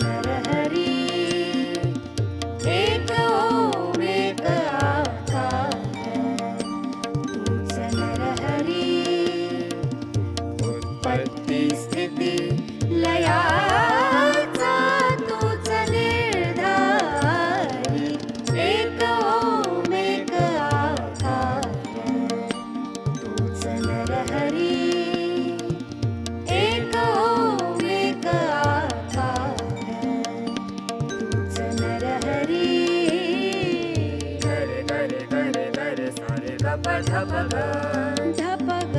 नरहरी एक ओम एक आकार तूच नरहरी उत्पत्ती स्थिती लयाचा तूच निर्धारी एक ओम एक आकार तूच नरहरी एक ओम एक आकार तूच नरहरी गरे गरे गरे गरे सारे गप धप ग धप ग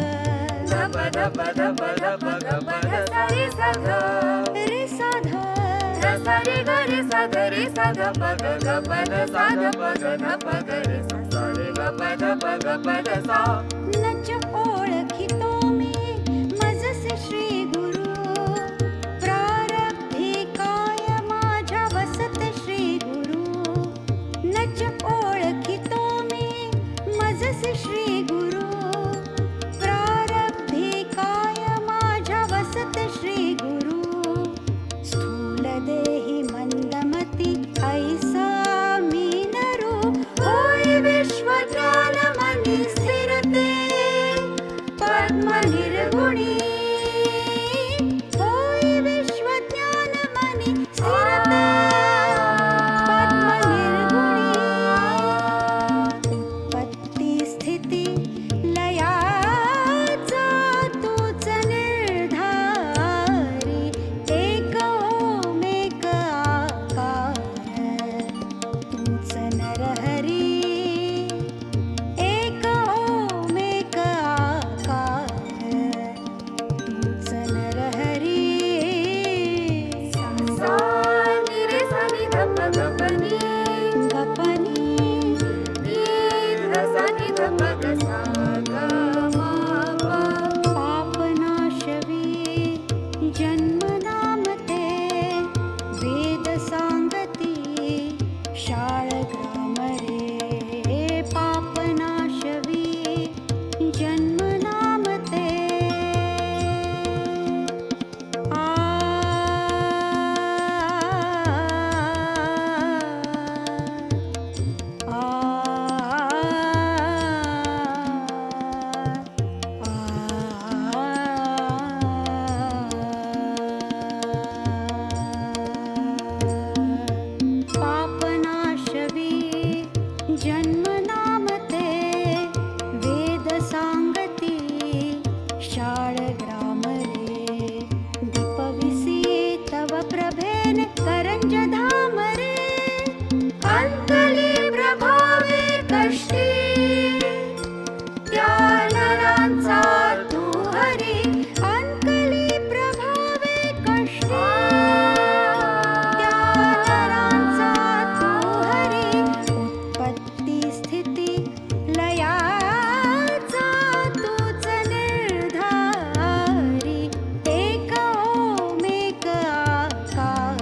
धप धप धप धप गप ध सारे सा ध रे सा ध ध सारे गरे सा ध रे सा ध प ग गप ध सा ध प ग ध प ग रे सा सारे गप ध प गप ध सा नच ओळखितो मी मजसे श्री गुरु प्रारब्धी काय माझ्या वसते श्री गुरु नच ओळखितो मी मजसे श्री गुरु प्रारब्धी काय माझ्या वसते श्री गुरु स्थूल देहि मंदमती ऐसा मी नरो होय विश्वज्ञान मनी स्थिरते पद्म निर्गुणी होय विश्वज्ञान मनी स्थिरते पद्म निर्गुणी उत्पत्ती स्थिती लयाचा तूच निर्धारी एक ओम एक आकार तूच नरहरी एक ओम एक आकार तूच नरहरी सा नि रे सा नि ध प ग प नि गपनी नि ध सा नि ध प ग सा ग म प पापनाशवी जन्मनामते वेद सांगती शाळग्राम रे पापनाशवी जन्मनामते आ पापनाशवी जन्मनामते वेद सांगती शाळग्राम रे दीपविसी तव प्रभेन करंज धाम रे अंतली प्रभावे कष्टी त्या नरांचा तू हरी अंकली प्रभावे कष्टी त्या नरांचा तू हरी उत्पत्ती स्थिती लयाचा तूच निर्धारी एक ओम एक आकार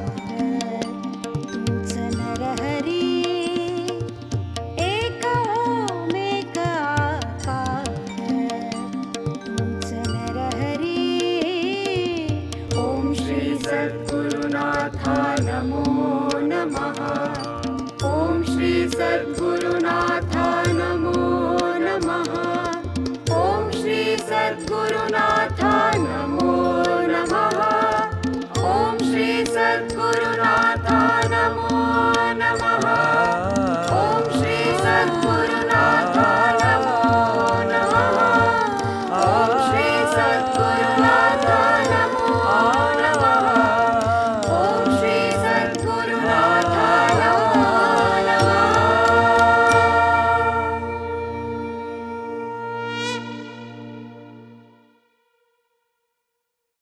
तूच नरहरी एक ओम एक आकार तूच नरहरी ओम श्री सद्गुरुनाथा नमो नमः ओम श्री सद्गुरुनाथा नमो नमः ओम श्री सद्गुरुनाथा